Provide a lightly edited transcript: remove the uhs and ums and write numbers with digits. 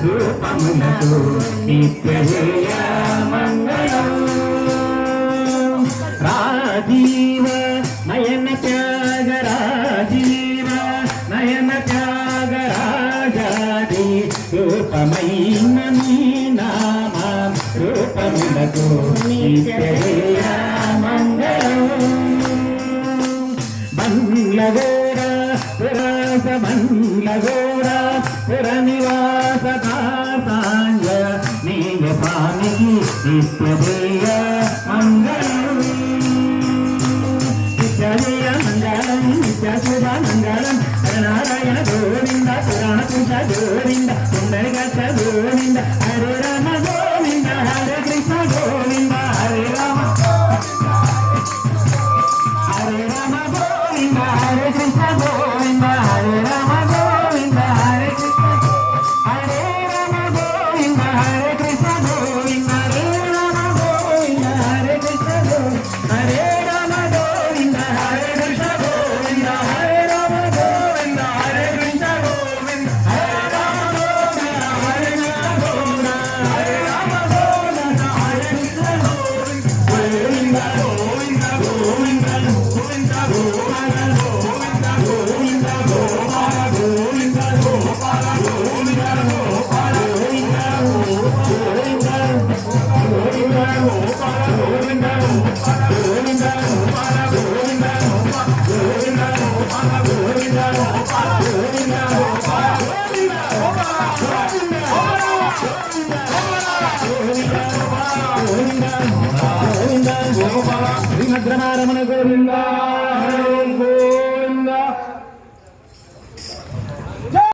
రూపమునకు నిత్య మంగళం. రాజీవ నయన త్యాగరాజీవ నయన త్యాగరాజాది రూపమైన నీ నామ రూపమునకు నిత్య మంగళం. బండ్లగోడ పురాస బండ్లగోడ పురనివాస కాసాంజ నీయ స్వామికి నిత్యదేయ మంగళం. నిత్యదేయ మంగళం నిత్యశుభ మంగళం. హరనారాయణ గోవింద పురాణ పురుష గోవింద సుందరగత గోవింద హరే రామ గోవింద హరే కృష్ణ గోవింద హరే రామ హరే రామ గోవింద హరే కృష్ణ గోవింద హరే రామ గోవింద హరే కృష్ణ హరే రామ గోవింద హరే కృష్ణ గోవింద హరే రామ గోవింద హరే కృష్ణ గోవింద హరే రామ గోవింద హరే కృష్ణ గోవింద హరే రామ గోవింద హరే కృష్ణ గోవింద హరే రామ గోవింద హరే కృష్ణ గోవింద హరే రామ గోవింద హరే కృష్ణ గోవింద గోవింద గోవింద గోవింద గోపాల గోవింద గోవింద గోపాల గోవింద గోపాల గోవింద గోపాల గోవింద గోవింద గోవింద గోపాల గోవింద గోవింద గోపాల గోవింద గోవింద గోపాల గోవింద గోపాల గోవింద గోపాల గోవింద గోపాల శ్రీమద్రమారమణ గోవింద